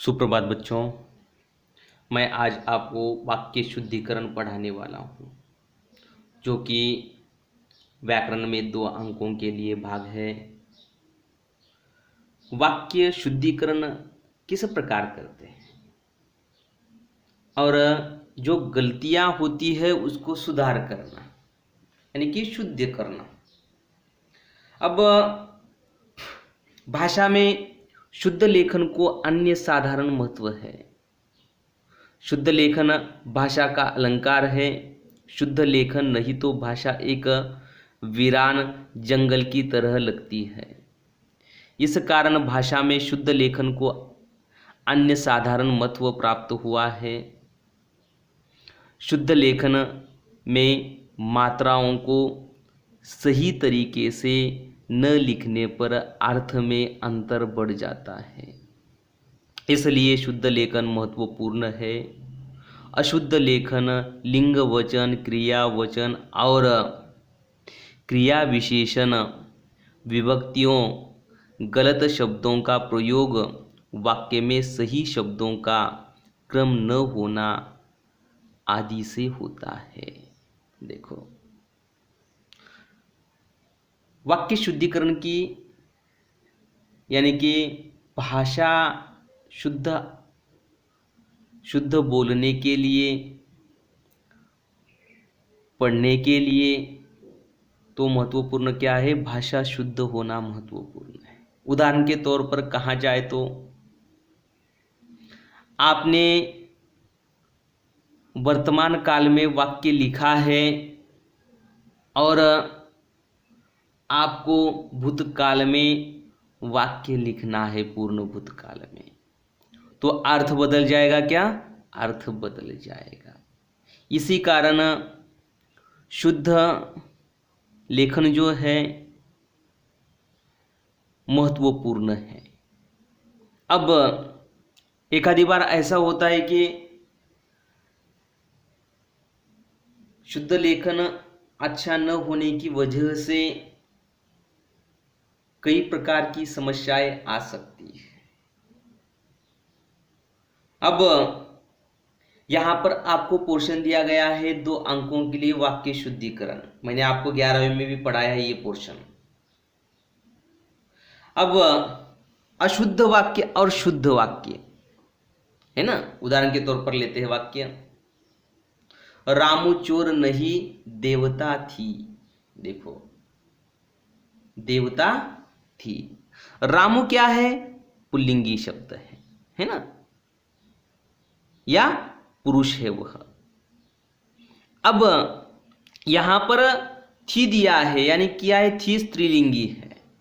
सुप्रभात बच्चों। मैं आज आपको वाक्य शुद्धिकरण पढ़ाने वाला हूँ, जो कि व्याकरण में 2 अंकों के लिए भाग है। वाक्य शुद्धिकरण किस प्रकार करते हैं और जो गलतियाँ होती है उसको सुधार करना, यानी कि शुद्ध करना। अब भाषा में शुद्ध लेखन को अन्य साधारण महत्व है। शुद्ध लेखन भाषा का अलंकार है। शुद्ध लेखन नहीं तो भाषा एक वीरान जंगल की तरह लगती है। इस कारण भाषा में शुद्ध लेखन को अन्य साधारण महत्व प्राप्त हुआ है। शुद्ध लेखन में मात्राओं को सही तरीके से न लिखने पर अर्थ में अंतर बढ़ जाता है, इसलिए शुद्ध लेखन महत्वपूर्ण है। अशुद्ध लेखन लिंग वचन, क्रिया वचन और क्रिया विशेषण, विभक्तियों, गलत शब्दों का प्रयोग, वाक्य में सही शब्दों का क्रम न होना आदि से होता है। देखो, वाक्य शुद्धिकरण की यानी कि भाषा शुद्ध बोलने के लिए, पढ़ने के लिए तो महत्वपूर्ण क्या है? भाषा शुद्ध होना महत्वपूर्ण है। उदाहरण के तौर पर कहा जाए तो आपने वर्तमान काल में वाक्य लिखा है और आपको भूतकाल में वाक्य लिखना है, पूर्ण भूतकाल में, तो अर्थ बदल जाएगा क्या? अर्थ बदल जाएगा। इसी कारण शुद्ध लेखन जो है महत्वपूर्ण है। अब एक आधी बार ऐसा होता है कि शुद्ध लेखन अच्छा न होने की वजह से कई प्रकार की समस्याएं आ सकती है। अब यहाँ पर आपको पोर्शन दिया गया है 2 अंकों के लिए वाक्य शुद्धिकरण। मैंने आपको 11वीं में भी पढ़ाया है ये पोर्शन। अब अशुद्ध वाक्य और शुद्ध वाक्य है ना। उदाहरण के तौर पर लेते हैं वाक्य, रामू चोर नहीं देवता थी। देखो, देवता थी। रामू क्या है? पुल्लिंगी शब्द है ना, या पुरुष है वह। अब यहां पर थी दिया है, यानी क्या है? थी स्त्रीलिंगी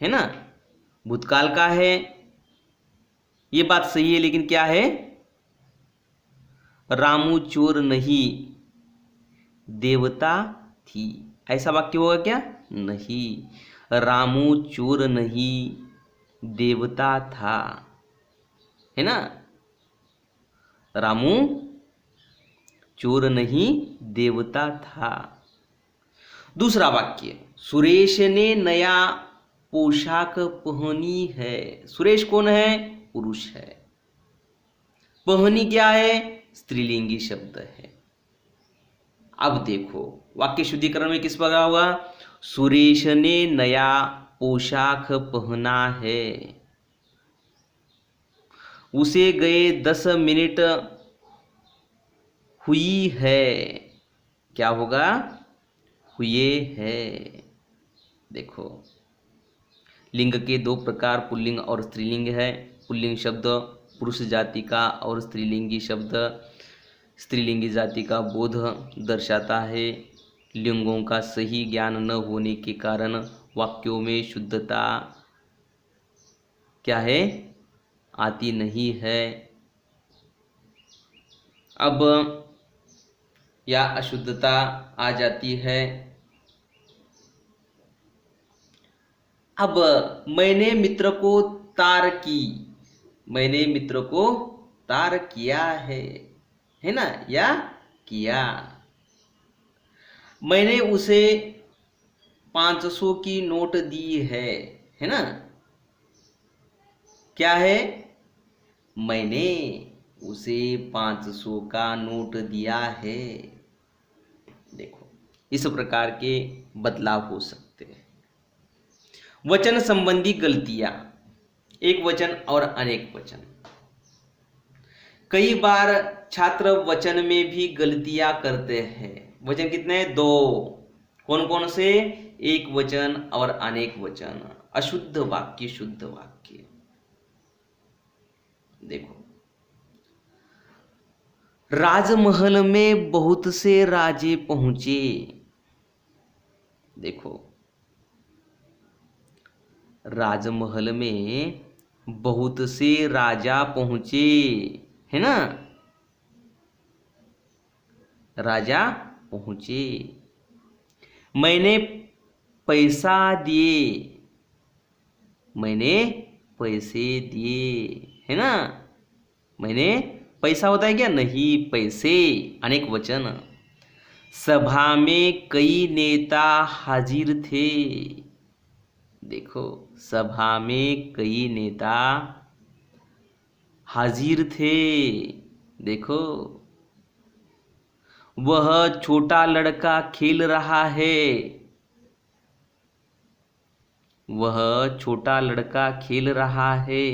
है ना, भूतकाल का है। ये बात सही है, लेकिन क्या है? रामू चोर नहीं देवता थी, ऐसा वाक्य होगा क्या? नहीं, रामू चोर नहीं देवता था, है ना। रामू चोर नहीं देवता था। दूसरा वाक्य, सुरेश ने नया पोशाक पहनी है। सुरेश कौन है? पुरुष है। पहनी क्या है? स्त्रीलिंगी शब्द है। अब देखो, वाक्य शुद्धिकरण में किस प्रकार होगा? सुरेश ने नया पोशाक पहना है। उसे गए 10 मिनट हुई है। क्या होगा? हुए है। देखो, लिंग के 2 प्रकार पुल्लिंग और स्त्रीलिंग है। पुल्लिंग शब्द पुरुष जाति का और स्त्रीलिंगी शब्द स्त्रीलिंगी जाति का बोध दर्शाता है। लिंगों का सही ज्ञान न होने के कारण वाक्यों में शुद्धता क्या है? आती नहीं है। अब या अशुद्धता आ जाती है। अब मैंने मित्र को तार की, मैंने मित्र को तार किया है ना, या किया। मैंने उसे 500 की नोट दी है ना, क्या है? मैंने उसे 500 का नोट दिया है। देखो, इस प्रकार के बदलाव हो सकते हैं। वचन संबंधी गलतियां, एक वचन और अनेक वचन। कई बार छात्र वचन में भी गलतियां करते हैं। वचन कितने हैं? 2। कौन कौन से? एक वचन और अनेक वचन, अशुद्ध वाक्य, शुद्ध वाक्य। देखो, राजमहल में बहुत से राजे पहुंचे। देखो, राजमहल में बहुत से राजा पहुंचे, है ना? राजा पहुंचे। मैंने पैसा दिए, मैंने पैसे दिए, है ना? मैंने, पैसा होता है क्या? नहीं, पैसे, अनेक वचन। सभा में कई नेता हाजिर थे। देखो, सभा में कई नेता हाजिर थे। देखो, वह छोटा लड़का खेल रहा है। वह छोटा लड़का खेल रहा है।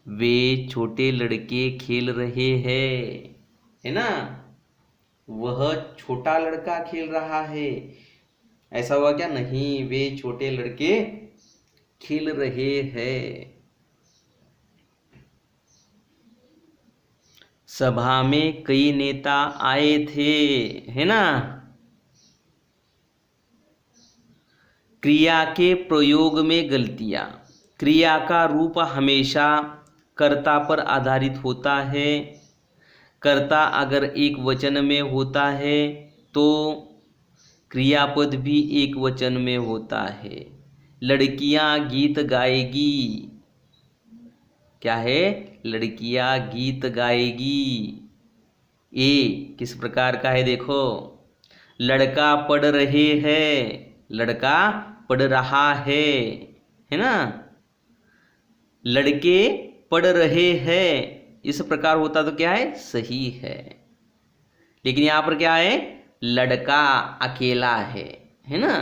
वे छोटे लड़के खेल रहे हैं, है ना? वह छोटा लड़का खेल रहा है, ऐसा हुआ क्या? नहीं, वे छोटे लड़के खेल रहे हैं। सभा में कई नेता आए थे, है ना? क्रिया के प्रयोग में गलतियां। क्रिया का रूप हमेशा कर्ता पर आधारित होता है। कर्ता अगर एक वचन में होता है तो क्रियापद भी एक वचन में होता है। लड़कियां गीत गाएगी। क्या है? लड़कियां गीत गाएगी। ए किस प्रकार का है? देखो, लड़का पढ़ रहे हैं, लड़का पढ़ रहा है ना? लड़के पढ़ रहे हैं, इस प्रकार होता तो क्या है? सही है। लेकिन यहां पर क्या है? लड़का अकेला है ना?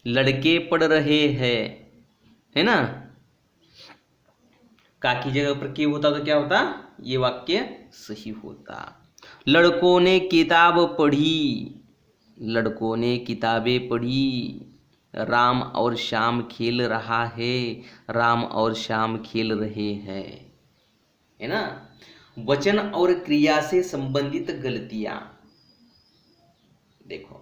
लड़के पढ़ रहे हैं, है ना? का की जगह पर के होता तो क्या होता? ये वाक्य सही होता। लड़कों ने किताब पढ़ी, लड़कों ने किताबें पढ़ी। राम और श्याम खेल रहा है, राम और श्याम खेल रहे हैं, है ना? वचन और क्रिया से संबंधित गलतियां। देखो,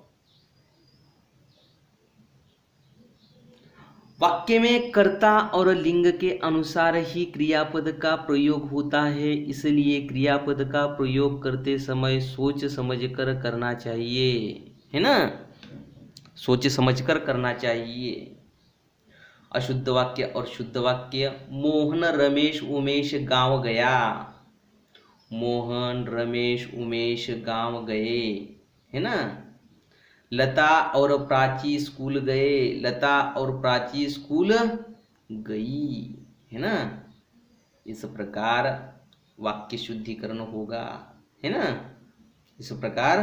वाक्य में कर्ता और लिंग के अनुसार ही क्रियापद का प्रयोग होता है, इसलिए क्रियापद का प्रयोग करते समय सोच समझकर करना चाहिए, है ना? सोच समझकर करना चाहिए। अशुद्ध वाक्य और शुद्ध वाक्य। मोहन रमेश उमेश गांव गया। मोहन रमेश उमेश गांव गए, है ना? लता और प्राची स्कूल गए, लता और प्राची स्कूल गई, है ना? इस प्रकार वाक्य शुद्धिकरण होगा, है ना? इस प्रकार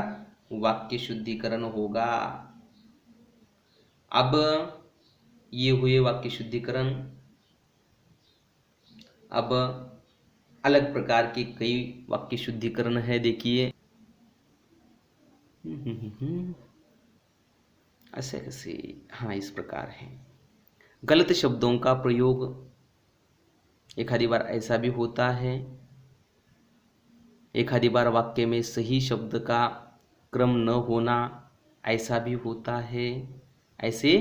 वाक्य शुद्धिकरण होगा। अब ये हुए वाक्य शुद्धिकरण। अब अलग प्रकार के कई वाक्य शुद्धिकरण है, देखिए। ऐसे कैसे? हाँ, इस प्रकार है। गलत शब्दों का प्रयोग एक आधी बार ऐसा भी होता है, एक आधी बार वाक्य में सही शब्द का क्रम न होना ऐसा भी होता है। ऐसे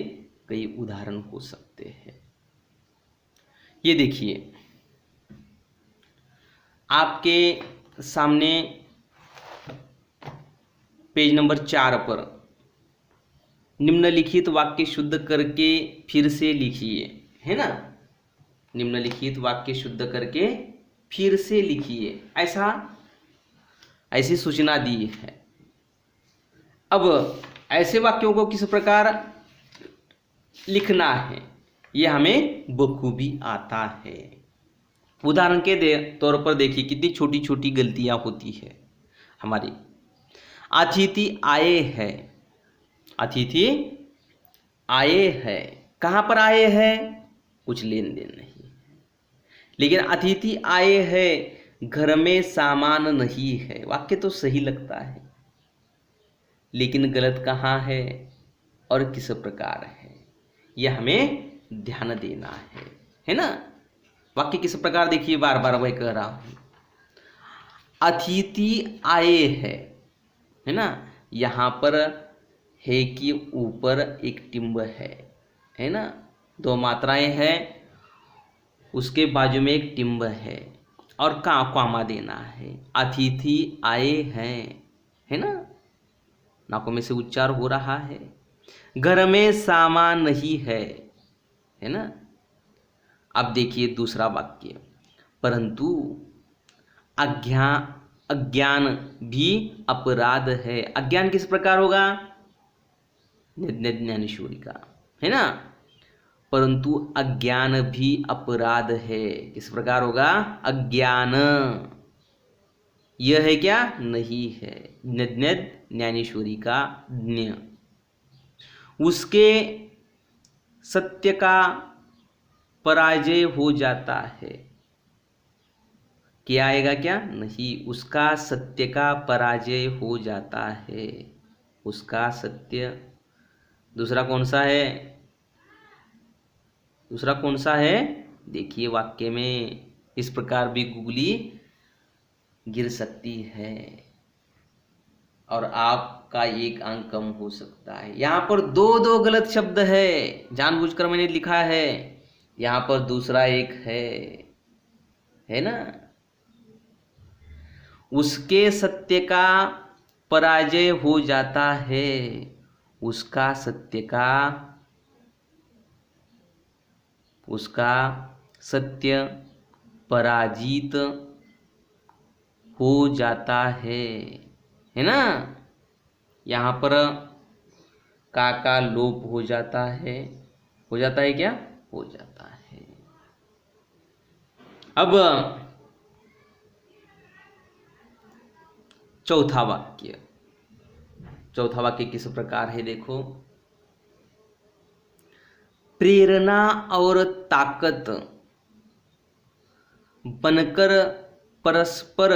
कई उदाहरण हो सकते हैं। ये देखिए, आपके सामने पेज नंबर 4 पर निम्नलिखित वाक्य शुद्ध करके फिर से लिखिए, है ना? निम्नलिखित वाक्य शुद्ध करके फिर से लिखिए, ऐसी सूचना दी है। अब ऐसे वाक्यों को किस प्रकार लिखना है ये हमें बखूबी आता है। उदाहरण के तौर पर देखिए कितनी छोटी छोटी गलतियां होती है हमारी। अतिथि आए हैं, अतिथि आए हैं, कहाँ पर आए हैं, कुछ लेन देन नहीं। लेकिन अतिथि आए हैं, घर में सामान नहीं है, वाक्य तो सही लगता है, लेकिन गलत कहाँ है और किस प्रकार है, यह हमें ध्यान देना है ना। वाक्य किस प्रकार देखिए, बार बार वही कह रहा हूं, अतिथि आए हैं, है ना। यहां पर है कि ऊपर एक टिम्ब है ना, दो मात्राएं हैं, उसके बाजू में एक टिम्ब है और कॉमा देना है। अतिथि आए हैं, है ना, नाकों में से उच्चार हो रहा है। घर में सामान नहीं है ना। अब देखिए दूसरा वाक्य, परंतु अज्ञान भी अपराध है। अज्ञान किस प्रकार होगा, ज्ञानेश्वरी का, है ना। परंतु अज्ञान भी अपराध है, किस प्रकार होगा, अज्ञान, यह है क्या, नहीं है, ज्ञानेश्वरी का ज्ञ। उसके सत्य का पराजय हो जाता है, क्या आएगा, क्या नहीं, उसका सत्य का पराजय हो जाता है, उसका सत्य। दूसरा कौन सा है, दूसरा कौन सा है, देखिए वाक्य में इस प्रकार भी गुगली गिर सकती है और आपका एक अंक कम हो सकता है। यहां पर दो गलत शब्द है, जानबूझकर मैंने लिखा है, यहां पर दूसरा एक है ना। उसके सत्य का पराजय हो जाता है, उसका सत्य का, उसका सत्य पराजित हो जाता है ना। यहाँ पर का लोप हो जाता है, हो जाता है क्या, हो जाता है। अब चौथा वाक्य, चौथा वाक्य किस प्रकार है देखो, प्रेरणा और ताकत बनकर परस्पर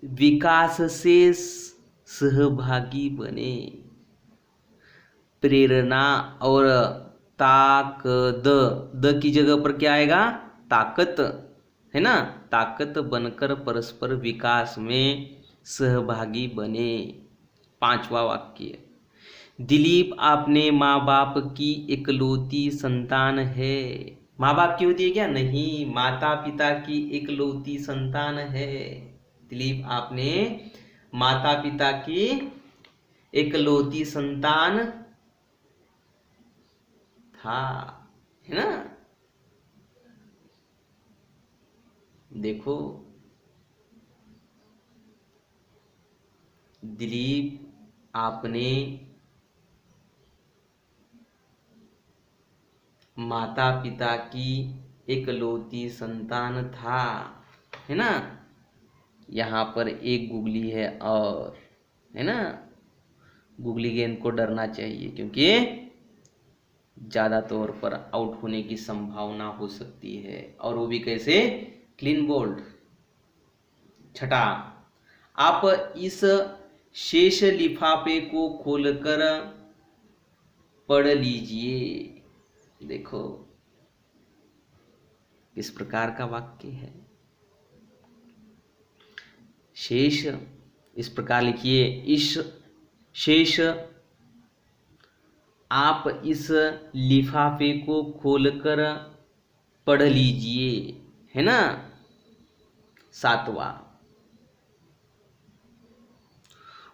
विकास से सहभागी बने। प्रेरणा और ताकत, द की जगह पर क्या आएगा, ताकत, है ना, ताकत बनकर परस्पर विकास में सहभागी बने। पांचवा वाक्य, दिलीप अपने माँ बाप की इकलौती संतान है। माँ बाप की होती है क्या, नहीं, माता पिता की इकलौती संतान है। दिलीप अपने माता पिता की इकलौती संतान था, है ना। देखो दिलीप अपने माता पिता की इकलौती संतान था, है ना। यहाँ पर एक गुगली है और, है ना, गुगली गेंद को डरना चाहिए क्योंकि ज़्यादा तौर पर आउट होने की संभावना हो सकती है, और वो भी कैसे, क्लीन बोल्ड। छठा, आप इस शेष लिफाफे को खोलकर पढ़ लीजिए। देखो किस प्रकार का वाक्य है, शेष इस प्रकार लिखिए, इस शेष, आप इस लिफाफे को खोलकर पढ़ लीजिए, है ना। सातवां,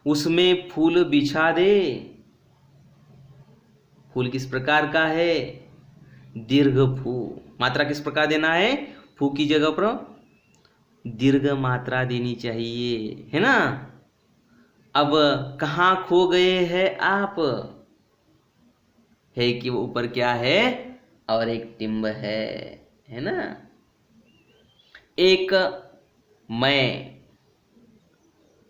उसमें फूल बिछा दे। फूल किस प्रकार का है, दीर्घ फू, मात्रा किस प्रकार देना है, फू की जगह पर दीर्घ मात्रा देनी चाहिए, है ना। अब कहाँ खो गए हैं आप, है कि वो ऊपर क्या है, और एक टिम्ब है ना। एक मैं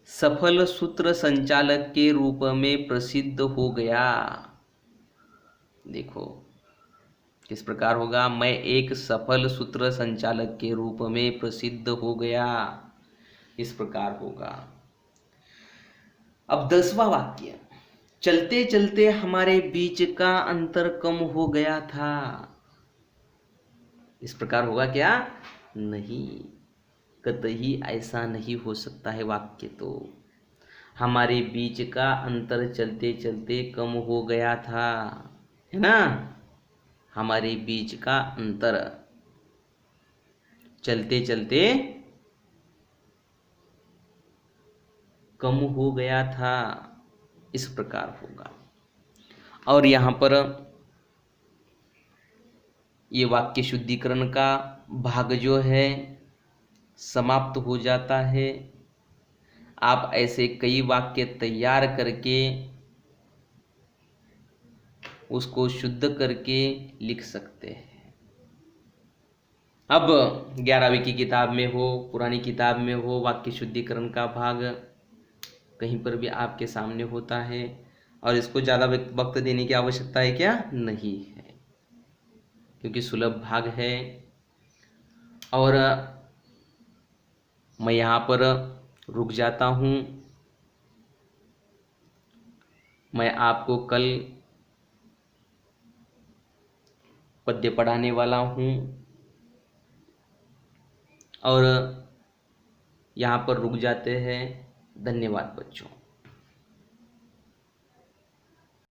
सफल सूत्र संचालक के रूप में प्रसिद्ध हो गया। देखो किस प्रकार होगा, मैं एक सफल सूत्र संचालक के रूप में प्रसिद्ध हो गया, इस प्रकार होगा। अब 10वां वाक्य, चलते चलते हमारे बीच का अंतर कम हो गया था। इस प्रकार होगा क्या, नहीं, कतई ऐसा नहीं हो सकता है वाक्य। तो हमारे बीच का अंतर चलते चलते कम हो गया था, है ना। हमारे बीच का अंतर चलते चलते कम हो गया था, इस प्रकार होगा। और यहाँ पर ये वाक्य शुद्धिकरण का भाग जो है समाप्त हो जाता है। आप ऐसे कई वाक्य तैयार करके उसको शुद्ध करके लिख सकते हैं। अब 11वीं की किताब में हो, पुरानी किताब में हो, वाक्य शुद्धिकरण का भाग कहीं पर भी आपके सामने होता है, और इसको ज़्यादा वक्त देने की आवश्यकता है क्या, नहीं है, क्योंकि सुलभ भाग है। और मैं यहाँ पर रुक जाता हूँ। मैं आपको कल पद्य पढ़ाने वाला हूँ, और यहाँ पर रुक जाते हैं। धन्यवाद बच्चों।